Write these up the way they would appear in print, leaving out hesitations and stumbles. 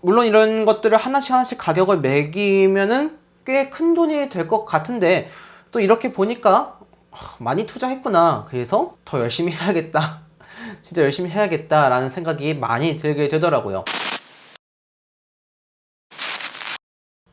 물론 이런 것들을 하나씩 하나씩 가격을 매기면은 꽤 큰 돈이 될 것 같은데, 또 이렇게 보니까 많이 투자했구나, 그래서 더 열심히 해야겠다 진짜 열심히 해야겠다 라는 생각이 많이 들게 되더라고요.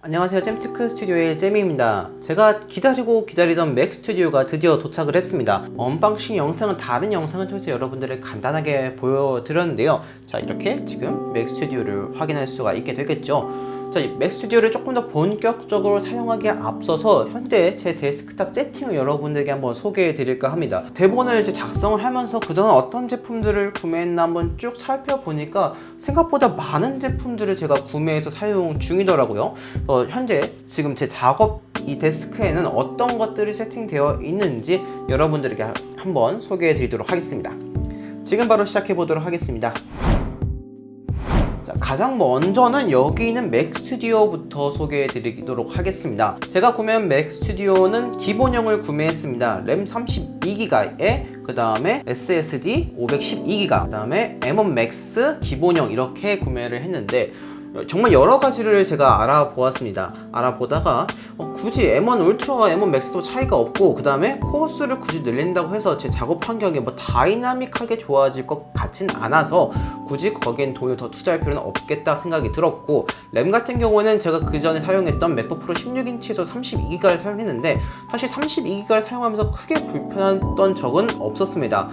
안녕하세요, 잼테크 스튜디오의 잼입니다. 제가 기다리던 맥 스튜디오가 드디어 도착을 했습니다. 언박싱 영상은 다른 영상을 통해서 여러분들을 간단하게 보여드렸는데요. 자, 이렇게 지금 맥 스튜디오를 확인할 수가 있게 되겠죠. 자, 이 맥 스튜디오를 조금 더 본격적으로 사용하기에 앞서서 현재 제 데스크탑 세팅을 여러분들에게 한번 소개해 드릴까 합니다. 대본을 이제 작성을 하면서 그동안 어떤 제품들을 구매했나 한번 쭉 살펴보니까 생각보다 많은 제품들을 제가 구매해서 사용 중이더라고요. 현재 지금 제 작업 이 데스크에는 어떤 것들이 세팅되어 있는지 여러분들에게 한번 소개해 드리도록 하겠습니다. 지금 바로 시작해 보도록 하겠습니다. 자, 가장 먼저는 여기 있는 맥 스튜디오부터 소개해 드리도록 하겠습니다. 제가 구매한 맥 스튜디오는 기본형을 구매했습니다. 램 32기가에 그 다음에 SSD 512기가, 그 다음에 M1 Max 기본형 이렇게 구매를 했는데 정말 여러 가지를 제가 알아보았습니다. 알아보다가 굳이 M1 울트라와 M1 맥스도 차이가 없고, 그 다음에 코어수를 굳이 늘린다고 해서 제 작업 환경이 뭐 다이나믹하게 좋아질 것 같진 않아서 굳이 거기엔 돈을 더 투자할 필요는 없겠다 생각이 들었고, 램 같은 경우는 제가 그 전에 사용했던 맥북 프로 16인치에서 32기가를 사용했는데 사실 32기가를 사용하면서 크게 불편했던 적은 없었습니다.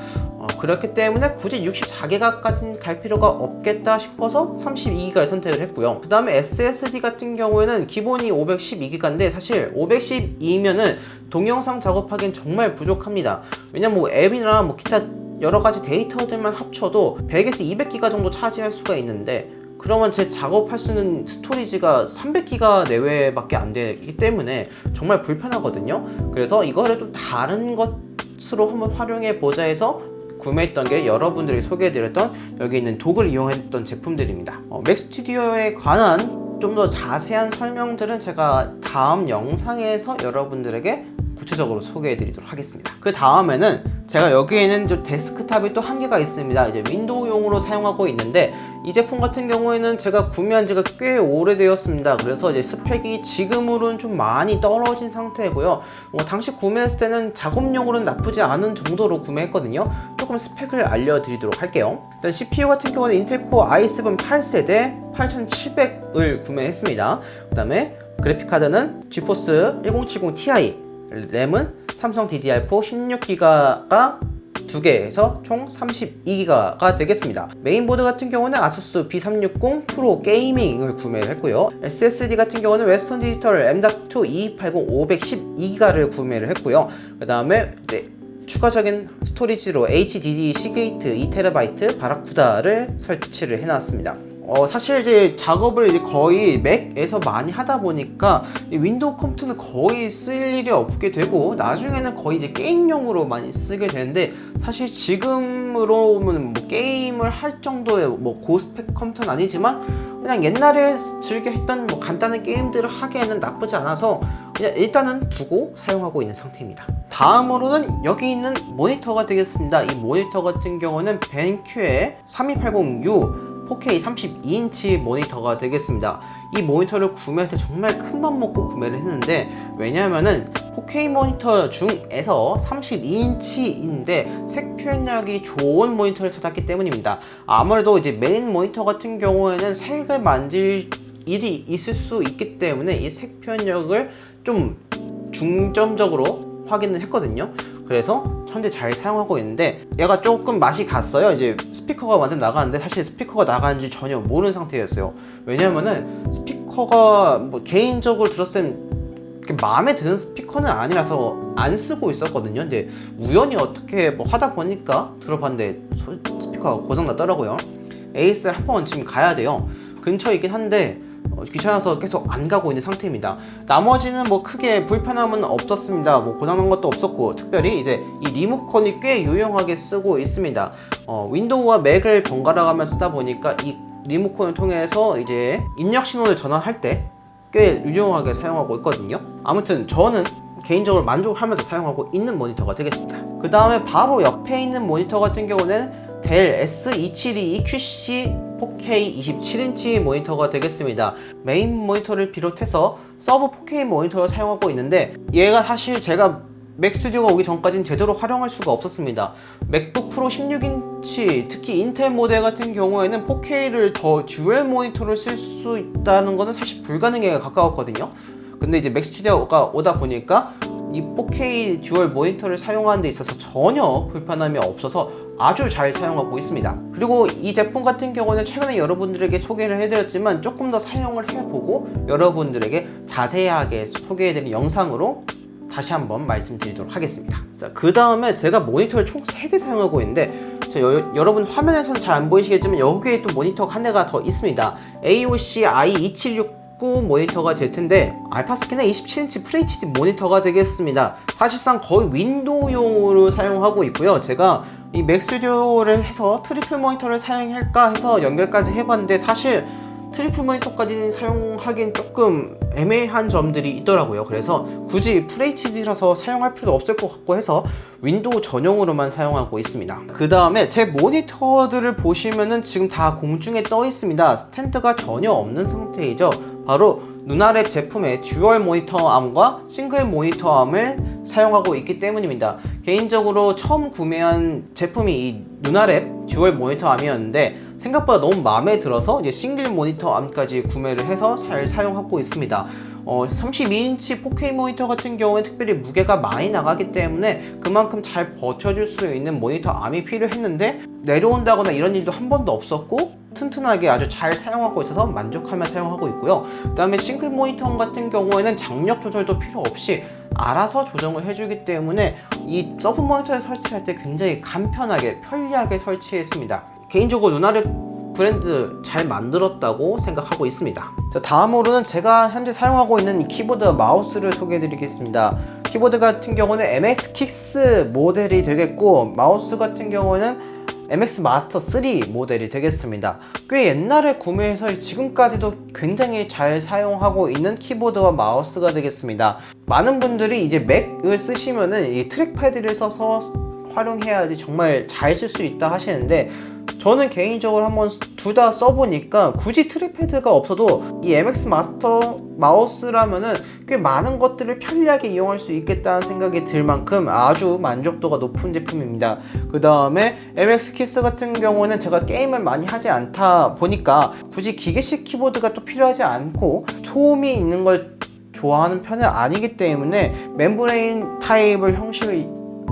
그렇기 때문에 굳이 64기가까지는 갈 필요가 없겠다 싶어서 32기가를 선택을 했고요. 그 다음에 SSD 같은 경우에는 기본이 512기가인데 사실 512면은 동영상 작업하기엔 정말 부족합니다. 왜냐면 뭐 앱이나 뭐 기타 여러가지 데이터들만 합쳐도 100에서 200기가 정도 차지할 수가 있는데, 그러면 제 작업할 수 있는 스토리지가 300기가 내외밖에 안 되기 때문에 정말 불편하거든요. 그래서 이거를 좀 다른 것으로 한번 활용해 보자 해서 구매했던 게 여러분들이 소개해드렸던 여기 있는 독을 이용했던 제품들입니다. 맥 스튜디오에 관한 좀 더 자세한 설명들은 제가 다음 영상에서 여러분들에게 구체적으로 소개해드리도록 하겠습니다. 그 다음에는 제가 여기에는 좀 데스크탑이 또 한계가 있습니다. 이제 윈도우용으로 사용하고 있는데 이 제품 같은 경우에는 제가 구매한 지가 꽤 오래되었습니다. 그래서 이제 스펙이 지금으로는 좀 많이 떨어진 상태고요. 당시 구매했을 때는 작업용으로는 나쁘지 않은 정도로 구매했거든요. 조금 스펙을 알려드리도록 할게요. 일단 CPU 같은 경우는 인텔 코어 i7 8세대 8700을 구매했습니다. 그 다음에 그래픽카드는 지포스 1070 Ti, 램은 삼성 DDR4 16기가가 2개에서 총 32기가가 되겠습니다. 메인보드 같은 경우는 아수스 B360 프로 게이밍을 구매를 했고요. SSD 같은 경우는 웨스턴 디지털 M.2 2280 512기가를 구매를 했고요. 그 다음에 이제 추가적인 스토리지로 HDD 시게이트 2TB 바라쿠다를 설치를 해놨습니다. 사실 이제 작업을 이제 거의 맥에서 많이 하다 보니까 이 윈도우 컴퓨터는 거의 쓸 일이 없게 되고 나중에는 거의 이제 게임용으로 많이 쓰게 되는데, 사실 지금으로는 뭐 게임을 할 정도의 뭐 고스펙 컴퓨터는 아니지만 그냥 옛날에 즐겨 했던 뭐 간단한 게임들을 하기에는 나쁘지 않아서 그냥 일단은 두고 사용하고 있는 상태입니다. 다음으로는 여기 있는 모니터가 되겠습니다. 이 모니터 같은 경우는 벤큐의 3280U 4K 32인치 모니터가 되겠습니다. 이 모니터를 구매할 때 정말 큰맘 먹고 구매를 했는데, 왜냐하면은 4K 모니터 중에서 32인치인데 색 표현력이 좋은 모니터를 찾았기 때문입니다. 아무래도 이제 메인 모니터 같은 경우에는 색을 만질 일이 있을 수 있기 때문에 이 색 표현력을 좀 중점적으로 확인을 했거든요. 그래서 현재 잘 사용하고 있는데 얘가 조금 맛이 갔어요. 이제 스피커가 완전 나가는데 사실 스피커가 나가는지 전혀 모르는 상태였어요. 왜냐면은 스피커가 뭐 개인적으로 들었을 때 마음에 드는 스피커는 아니라서 안 쓰고 있었거든요. 근데 우연히 어떻게 뭐 하다 보니까 들어봤는데 스피커가 고장났더라고요. AS를 한번 지금 가야 돼요. 근처에 있긴 한데 귀찮아서 계속 안 가고 있는 상태입니다. 나머지는 뭐 크게 불편함은 없었습니다. 뭐 고장난 것도 없었고, 특별히 이제 이 리모컨이 꽤 유용하게 쓰고 있습니다. 윈도우와 맥을 번갈아 가며 쓰다 보니까 이 리모컨을 통해서 이제 입력 신호를 전환할 때 꽤 유용하게 사용하고 있거든요. 아무튼 저는 개인적으로 만족하면서 사용하고 있는 모니터가 되겠습니다. 그 다음에 바로 옆에 있는 모니터 같은 경우는 델 S272QC 4K 27인치 모니터가 되겠습니다. 메인 모니터를 비롯해서 서브 4K 모니터를 사용하고 있는데, 얘가 사실 제가 맥 스튜디오가 오기 전까지는 제대로 활용할 수가 없었습니다. 맥북 프로 16인치, 특히 인텔 모델 같은 경우에는 4K를 더 듀얼 모니터를 쓸 수 있다는 것은 사실 불가능에 가까웠거든요. 근데 이제 맥 스튜디오가 오다 보니까 이 4K 듀얼 모니터를 사용하는 데 있어서 전혀 불편함이 없어서 아주 잘 사용하고 있습니다. 그리고 이 제품 같은 경우는 최근에 여러분들에게 소개를 해드렸지만 조금 더 사용을 해보고 여러분들에게 자세하게 소개해드린 영상으로 다시 한번 말씀드리도록 하겠습니다. 자, 그 다음에 제가 모니터를 총 3대 사용하고 있는데, 여러분 화면에서는 잘 안 보이시겠지만 여기에 또 모니터가 한 대가 더 있습니다. AOC i2769 모니터가 될 텐데, 알파스킨의 27인치 FHD 모니터가 되겠습니다. 사실상 거의 윈도우용으로 사용하고 있고요. 제가 이 맥 스튜디오를 해서 트리플 모니터를 사용할까 해서 연결까지 해봤는데, 사실 트리플 모니터까지 사용하기엔 조금 애매한 점들이 있더라고요. 그래서 굳이 FHD라서 사용할 필요도 없을 것 같고 해서 윈도우 전용으로만 사용하고 있습니다. 그 다음에 제 모니터들을 보시면은 지금 다 공중에 떠 있습니다. 스탠드가 전혀 없는 상태이죠. 바로 누나랩 제품의 듀얼 모니터 암과 싱글 모니터 암을 사용하고 있기 때문입니다. 개인적으로 처음 구매한 제품이 이 누나랩 듀얼 모니터 암이었는데, 생각보다 너무 마음에 들어서 이제 싱글 모니터 암까지 구매를 해서 잘 사용하고 있습니다. 32인치 4K 모니터 같은 경우에 특별히 무게가 많이 나가기 때문에 그만큼 잘 버텨줄 수 있는 모니터 암이 필요했는데, 내려온다거나 이런 일도 한 번도 없었고 튼튼하게 아주 잘 사용하고 있어서 만족하며 사용하고 있고요. 그 다음에 싱글 모니터 같은 경우에는 장력 조절도 필요 없이 알아서 조정을 해주기 때문에 이 서브 모니터에 설치할 때 굉장히 간편하게 편리하게 설치했습니다. 개인적으로 누나랩 브랜드 잘 만들었다고 생각하고 있습니다. 자, 다음으로는 제가 현재 사용하고 있는 이 키보드 마우스를 소개해 드리겠습니다. 키보드 같은 경우는 MX 킥스 모델이 되겠고, 마우스 같은 경우는 MX 마스터 3 모델이 되겠습니다. 꽤 옛날에 구매해서 지금까지도 굉장히 잘 사용하고 있는 키보드와 마우스가 되겠습니다. 많은 분들이 이제 맥을 쓰시면은 이 트랙패드를 써서 활용해야지 정말 잘 쓸 수 있다 하시는데, 저는 개인적으로 한번 둘 다 써보니까 굳이 트랙패드가 없어도 이 MX 마스터 마우스라면은 꽤 많은 것들을 편리하게 이용할 수 있겠다는 생각이 들 만큼 아주 만족도가 높은 제품입니다. 그 다음에 MX 키스 같은 경우는 제가 게임을 많이 하지 않다 보니까 굳이 기계식 키보드가 또 필요하지 않고 소음이 있는 걸 좋아하는 편은 아니기 때문에 멤브레인 타입을 형식을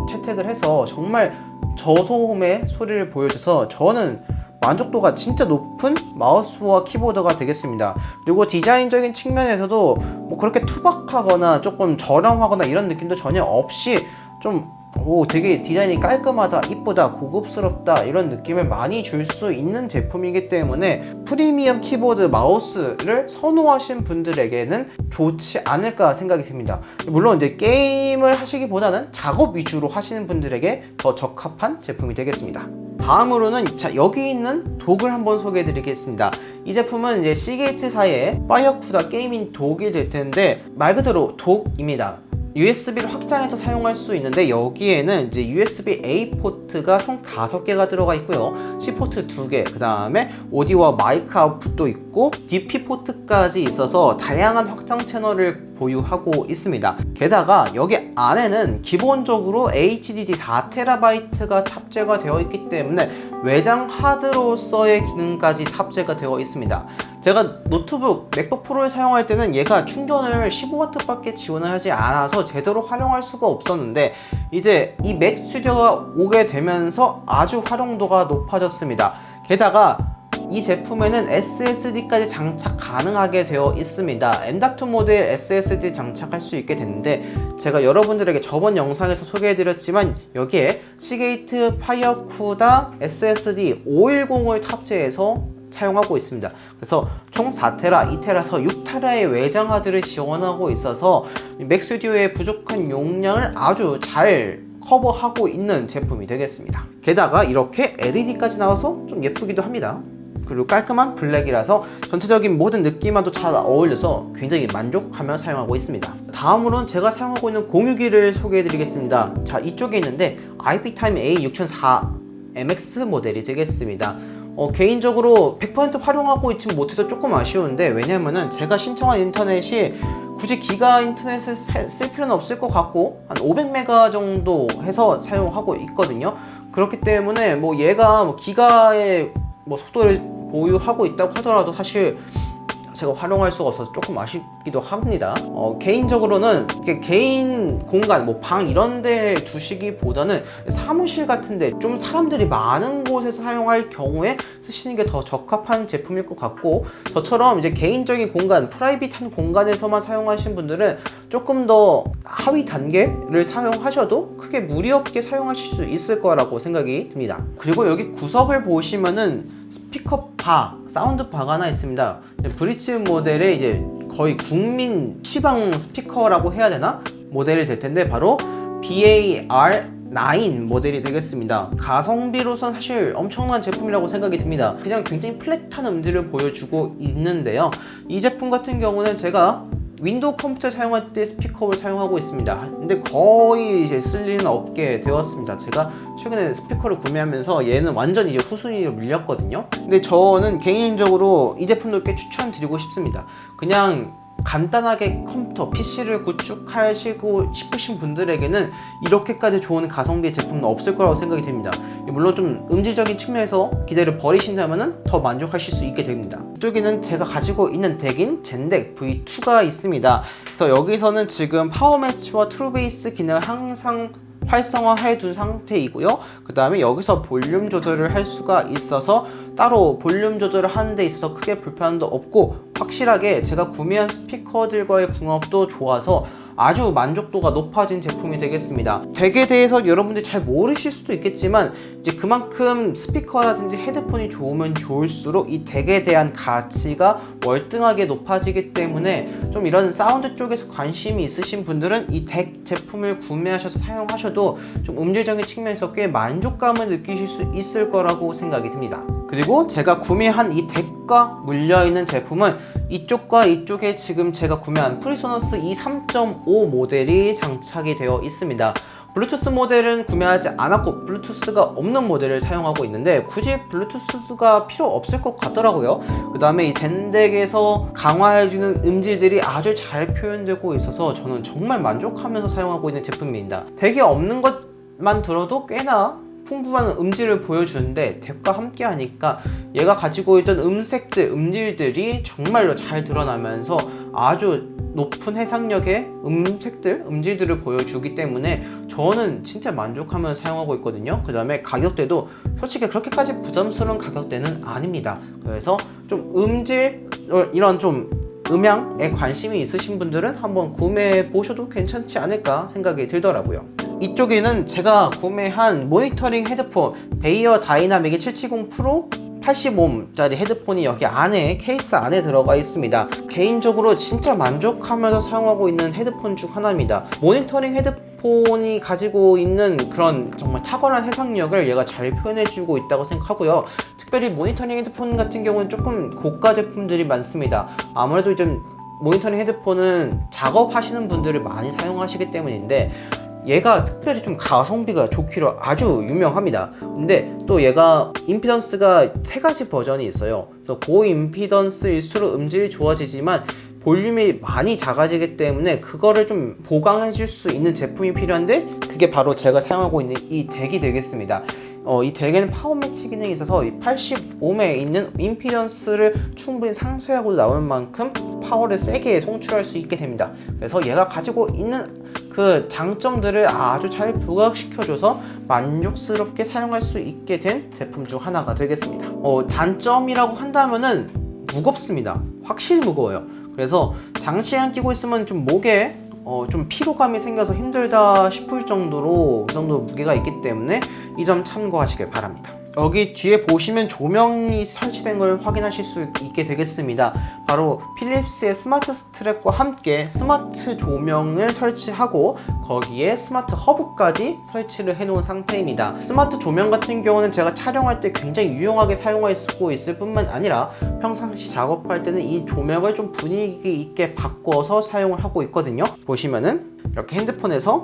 채택을 해서 정말 저소음의 소리를 보여줘서 저는 만족도가 진짜 높은 마우스와 키보드가 되겠습니다. 그리고 디자인적인 측면에서도 뭐 그렇게 투박하거나 조금 저렴하거나 이런 느낌도 전혀 없이 좀 되게 디자인이 깔끔하다, 이쁘다, 고급스럽다 이런 느낌을 많이 줄 수 있는 제품이기 때문에 프리미엄 키보드 마우스를 선호하신 분들에게는 좋지 않을까 생각이 듭니다. 물론 이제 게임을 하시기보다는 작업 위주로 하시는 분들에게 더 적합한 제품이 되겠습니다. 다음으로는 여기 있는 독을 한번 소개해 드리겠습니다. 이 제품은 이제 시게이트사의 파이어쿠다 게이밍 독이 될 텐데, 말 그대로 독입니다. USB를 확장해서 사용할 수 있는데, 여기에는 이제 USB-A 포트가 총 5개가 들어가 있고요. C 포트 2개, 그 다음에 오디오와 마이크 아웃풋도 있고 DP 포트까지 있어서 다양한 확장 채널을 보유하고 있습니다. 게다가 여기 안에는 기본적으로 HDD 4TB가 탑재가 되어 있기 때문에 외장 하드로서의 기능까지 탑재가 되어 있습니다. 제가 노트북 맥북 프로를 사용할 때는 얘가 충전을 15W 밖에 지원을 하지 않아서 제대로 활용할 수가 없었는데, 이제 이 맥 스튜디오가 오게 되면서 아주 활용도가 높아졌습니다. 게다가 이 제품에는 SSD까지 장착 가능하게 되어 있습니다. M.2 모델 SSD 장착할 수 있게 됐는데, 제가 여러분들에게 저번 영상에서 소개해드렸지만 여기에 시게이트 파이어쿠다 SSD 510을 탑재해서 사용하고 있습니다. 그래서 총 4테라, 2테라에서 6테라의 외장 하드를 지원하고 있어서 맥 스튜디오의 부족한 용량을 아주 잘 커버하고 있는 제품이 되겠습니다. 게다가 이렇게 LED까지 나와서 좀 예쁘기도 합니다. 그리고 깔끔한 블랙이라서 전체적인 모든 느낌과도 잘 어울려서 굉장히 만족하며 사용하고 있습니다. 다음으로는 제가 사용하고 있는 공유기를 소개해 드리겠습니다. 자, 이쪽에 있는데 IPTime A6004 MX 모델이 되겠습니다. 개인적으로 100% 활용하고 있지 못해서 조금 아쉬운데, 왜냐면은 제가 신청한 인터넷이 굳이 기가 인터넷을 쓸 필요는 없을 것 같고 한 500메가 정도 해서 사용하고 있거든요. 그렇기 때문에 뭐 얘가 뭐 기가의 뭐 속도를 보유하고 있다고 하더라도 사실 제가 활용할 수가 없어서 조금 아쉽기도 합니다. 개인적으로는 개인 공간, 뭐 방 이런 데 두시기보다는 사무실 같은데 좀 사람들이 많은 곳에서 사용할 경우에 쓰시는 게 더 적합한 제품일 것 같고, 저처럼 이제 개인적인 공간, 프라이빗한 공간에서만 사용하시는 분들은 조금 더 하위 단계를 사용하셔도 크게 무리 없게 사용하실 수 있을 거라고 생각이 듭니다. 그리고 여기 구석을 보시면은 스피커 바, 사운드 바가 하나 있습니다. 브릿지 모델의 이제 거의 국민 시방 스피커라고 해야 되나? 모델이 될 텐데 바로 BAR9 모델이 되겠습니다. 가성비로선 사실 엄청난 제품이라고 생각이 듭니다. 그냥 굉장히 플랫한 음질을 보여주고 있는데요. 이 제품 같은 경우는 제가 윈도우 컴퓨터 사용할 때 스피커를 사용하고 있습니다. 근데 거의 이제 쓸 일은 없게 되었습니다. 제가 최근에 스피커를 구매하면서 얘는 완전 이제 후순위로 밀렸거든요. 근데 저는 개인적으로 이 제품도 꽤 추천드리고 싶습니다. 그냥 간단하게 컴퓨터, PC를 구축하시고 싶으신 분들에게는 이렇게까지 좋은 가성비의 제품은 없을 거라고 생각이 됩니다. 물론 좀 음질적인 측면에서 기대를 버리신다면 더 만족하실 수 있게 됩니다. 이쪽에는 제가 가지고 있는 덱인 젠덱 V2가 있습니다. 그래서 여기서는 지금 파워매치와 트루베이스 기능을 항상 활성화해 둔 상태이고요. 그 다음에 여기서 볼륨 조절을 할 수가 있어서 따로 볼륨 조절을 하는 데 있어서 크게 불편함도 없고, 확실하게 제가 구매한 스피커들과의 궁합도 좋아서 아주 만족도가 높아진 제품이 되겠습니다. 덱에 대해서 여러분들이 잘 모르실 수도 있겠지만 이제 그만큼 스피커라든지 헤드폰이 좋으면 좋을수록 이 덱에 대한 가치가 월등하게 높아지기 때문에 좀 이런 사운드 쪽에서 관심이 있으신 분들은 이 덱 제품을 구매하셔서 사용하셔도 좀 음질적인 측면에서 꽤 만족감을 느끼실 수 있을 거라고 생각이 듭니다. 그리고 제가 구매한 이 덱과 물려있는 제품은 이쪽과 이쪽에 지금 제가 구매한 프리소너스 E 3.5 모델이 장착이 되어 있습니다. 블루투스 모델은 구매하지 않았고 블루투스가 없는 모델을 사용하고 있는데 굳이 블루투스가 필요 없을 것 같더라고요. 그 다음에 이 젠덱에서 강화해주는 음질들이 아주 잘 표현되고 있어서 저는 정말 만족하면서 사용하고 있는 제품입니다. 덱이 없는 것만 들어도 꽤나 풍부한 음질을 보여주는데 덱과 함께 하니까 얘가 가지고 있던 음색들, 음질들이 정말로 잘 드러나면서 아주 높은 해상력의 음색들, 음질들을 보여주기 때문에 저는 진짜 만족하면서 사용하고 있거든요. 그 다음에 가격대도 솔직히 그렇게까지 부담스러운 가격대는 아닙니다. 그래서 좀 음질, 이런 좀 음향에 관심이 있으신 분들은 한번 구매해 보셔도 괜찮지 않을까 생각이 들더라고요. 이쪽에는 제가 구매한 모니터링 헤드폰 베이어 다이나믹의 770 프로 80옴짜리 헤드폰이 여기 안에 케이스 안에 들어가 있습니다. 개인적으로 진짜 만족하면서 사용하고 있는 헤드폰 중 하나입니다. 모니터링 헤드폰이 가지고 있는 그런 정말 탁월한 해상력을 얘가 잘 표현해주고 있다고 생각하고요. 특별히 모니터링 헤드폰 같은 경우는 조금 고가 제품들이 많습니다. 아무래도 좀 모니터링 헤드폰은 작업하시는 분들이 많이 사용하시기 때문인데 얘가 특별히 좀 가성비가 좋기로 아주 유명합니다. 근데 또 얘가 임피던스가 3가지 버전이 있어요. 그래서 고임피던스일수록 음질이 좋아지지만 볼륨이 많이 작아지기 때문에 그거를 좀 보강해 줄 수 있는 제품이 필요한데 그게 바로 제가 사용하고 있는 이 덱이 되겠습니다. 이 덱에는 파워 매치 기능이 있어서 80옴에 있는 임피던스를 충분히 상쇄하고 나오는 만큼 파워를 세게 송출할 수 있게 됩니다. 그래서 얘가 가지고 있는 그 장점들을 아주 잘 부각시켜줘서 만족스럽게 사용할 수 있게 된 제품 중 하나가 되겠습니다. 단점이라고 한다면은 무겁습니다. 확실히 무거워요. 그래서 장시간 끼고 있으면 좀 목에 좀 피로감이 생겨서 힘들다 싶을 정도로 그 정도 무게가 있기 때문에 이 점 참고하시길 바랍니다. 여기 뒤에 보시면 조명이 설치된 걸 확인하실 수 있게 되겠습니다. 바로 필립스의 스마트 스트랩과 함께 스마트 조명을 설치하고 거기에 스마트 허브까지 설치를 해놓은 상태입니다. 스마트 조명 같은 경우는 제가 촬영할 때 굉장히 유용하게 사용할 수 있을 뿐만 아니라 평상시 작업할 때는 이 조명을 좀 분위기 있게 바꿔서 사용을 하고 있거든요. 보시면은 이렇게 핸드폰에서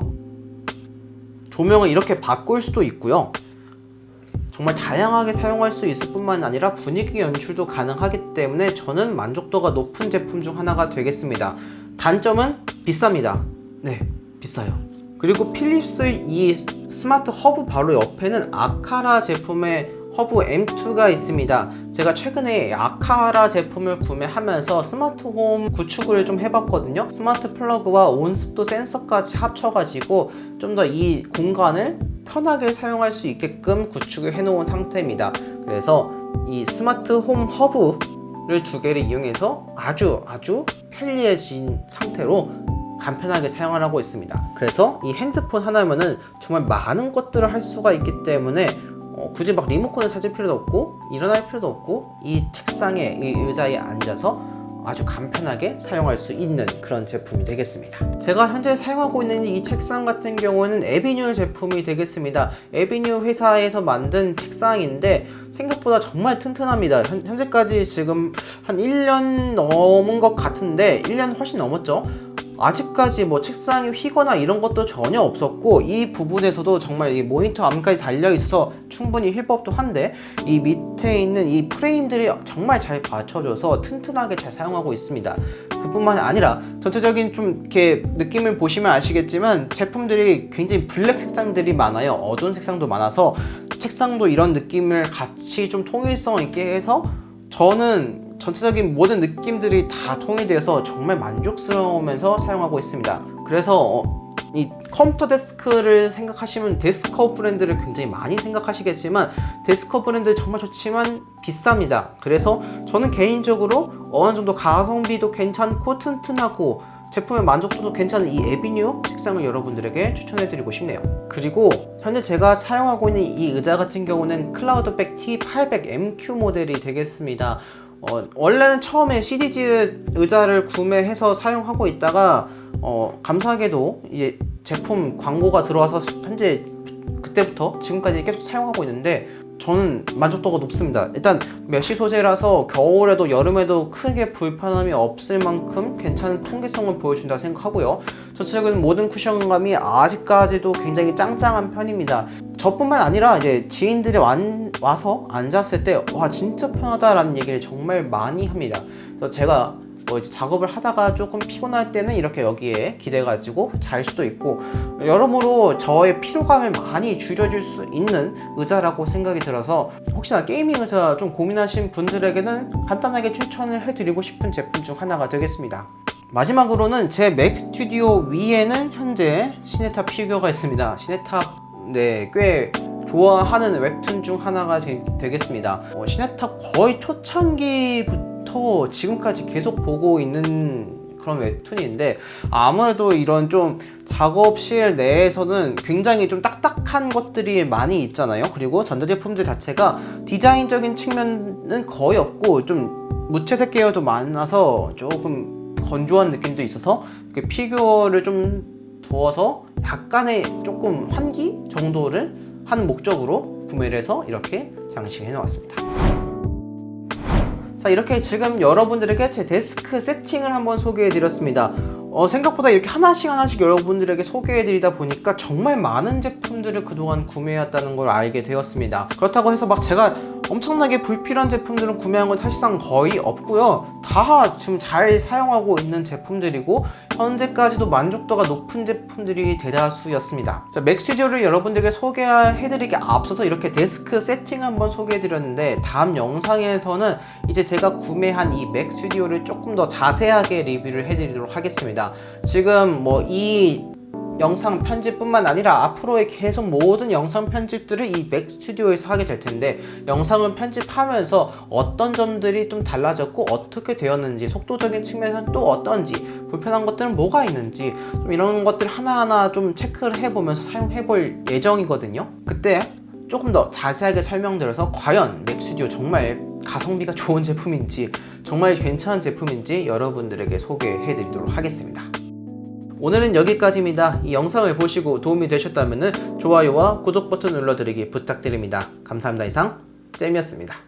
조명을 이렇게 바꿀 수도 있고요. 정말 다양하게 사용할 수 있을 뿐만 아니라 분위기 연출도 가능하기 때문에 저는 만족도가 높은 제품 중 하나가 되겠습니다. 단점은 비쌉니다. 네, 비싸요. 그리고 필립스 이 스마트 허브 바로 옆에는 아카라 제품의 허브 M2가 있습니다. 제가 최근에 아카라 제품을 구매하면서 스마트홈 구축을 좀 해봤거든요. 스마트 플러그와 온습도 센서까지 합쳐가지고 좀 더 이 공간을 편하게 사용할 수 있게끔 구축을 해놓은 상태입니다. 그래서 이 스마트 홈 허브를 두 개를 이용해서 아주 편리해진 상태로 간편하게 사용을 하고 있습니다. 그래서 이 핸드폰 하나면은 정말 많은 것들을 할 수가 있기 때문에 굳이 막 리모컨을 찾을 필요도 없고 일어날 필요도 없고 이 책상에 이 의자에 앉아서 아주 간편하게 사용할 수 있는 그런 제품이 되겠습니다. 제가 현재 사용하고 있는 이 책상 같은 경우는 에비뉴 제품이 되겠습니다. 에비뉴 회사에서 만든 책상인데 생각보다 정말 튼튼합니다. 현재까지 지금 한 1년 넘은 것 같은데 1년 훨씬 넘었죠. 아직까지 뭐 책상이 휘거나 이런 것도 전혀 없었고 이 부분에서도 정말 이 모니터 암까지 달려 있어서 충분히 휠 법도 한데 이 밑에 있는 이 프레임들이 정말 잘 받쳐줘서 튼튼하게 잘 사용하고 있습니다. 그뿐만 아니라 전체적인 좀 이렇게 느낌을 보시면 아시겠지만 제품들이 굉장히 블랙 색상들이 많아요. 어두운 색상도 많아서 책상도 이런 느낌을 같이 좀 통일성 있게 해서 저는 전체적인 모든 느낌들이 다 통일되어서 정말 만족스러우면서 사용하고 있습니다. 그래서 이 컴퓨터 데스크를 생각하시면 데스크업 브랜드를 굉장히 많이 생각하시겠지만 데스크업 브랜드 정말 좋지만 비쌉니다. 그래서 저는 개인적으로 어느 정도 가성비도 괜찮고 튼튼하고 제품의 만족도도 괜찮은 이 에비뉴 책상을 여러분들에게 추천해드리고 싶네요. 그리고 현재 제가 사용하고 있는 이 의자 같은 경우는 클라우드백 T800MQ 모델이 되겠습니다. 원래는 처음에 시리즈 의자를 구매해서 사용하고 있다가 감사하게도 이제 제품 광고가 들어와서 현재 그때부터 지금까지 계속 사용하고 있는데 저는 만족도가 높습니다. 일단 메쉬 소재라서 겨울에도 여름에도 크게 불편함이 없을 만큼 괜찮은 통기성을 보여준다 생각하고요. 전체적인 모든 쿠션감이 아직까지도 굉장히 짱짱한 편입니다. 저뿐만 아니라 이제 지인들이 와서 앉았을 때 와 진짜 편하다라는 얘기를 정말 많이 합니다. 그래서 제가 뭐 이제 작업을 하다가 조금 피곤할 때는 이렇게 여기에 기대가지고 잘 수도 있고 여러모로 저의 피로감을 많이 줄여줄 수 있는 의자라고 생각이 들어서 혹시나 게이밍 의자 좀 고민하신 분들에게는 간단하게 추천을 해드리고 싶은 제품 중 하나가 되겠습니다. 마지막으로는 제 맥 스튜디오 위에는 현재 시네탑 피규어가 있습니다. 시네탑 꽤 좋아하는 웹툰 중 하나가 되겠습니다. 시네탑 거의 초창기부터 지금까지 계속 보고 있는 그런 웹툰인데 아무래도 이런 좀 작업실 내에서는 굉장히 좀 딱딱한 것들이 많이 있잖아요. 그리고 전자제품들 자체가 디자인적인 측면은 거의 없고 좀 무채색 계열도 많아서 조금 건조한 느낌도 있어서 피규어를 좀 두어서 약간의 조금 환기 정도를 한 목적으로 구매를 해서 이렇게 장식해 놓았습니다. 자, 이렇게 지금 여러분들에게 제 데스크 세팅을 한번 소개해 드렸습니다. 생각보다 이렇게 하나씩 여러분들에게 소개해 드리다 보니까 정말 많은 제품들을 그동안 구매해왔다는 걸 알게 되었습니다. 그렇다고 해서 막 제가 엄청나게 불필요한 제품들은 구매한 건 사실상 거의 없고요. 다 지금 잘 사용하고 있는 제품들이고 현재까지도 만족도가 높은 제품들이 대다수였습니다. 자, 맥 스튜디오를 여러분들에게 소개해드리기 앞서서 이렇게 데스크 세팅 한번 소개해드렸는데 다음 영상에서는 이제 제가 구매한 이 맥 스튜디오를 조금 더 자세하게 리뷰를 해드리도록 하겠습니다. 지금 뭐 이 영상 편집뿐만 아니라 앞으로의 계속 모든 영상 편집들을 이 맥 스튜디오에서 하게 될 텐데 영상을 편집하면서 어떤 점들이 좀 달라졌고 어떻게 되었는지 속도적인 측면에서는 또 어떤지 불편한 것들은 뭐가 있는지 좀 이런 것들 하나하나 좀 체크를 해보면서 사용해 볼 예정이거든요. 그때 조금 더 자세하게 설명드려서 과연 맥 스튜디오 정말 가성비가 좋은 제품인지 정말 괜찮은 제품인지 여러분들에게 소개해 드리도록 하겠습니다. 오늘은 여기까지입니다. 이 영상을 보시고 도움이 되셨다면 좋아요와 구독 버튼 눌러드리기 부탁드립니다. 감사합니다. 이상 잼이었습니다.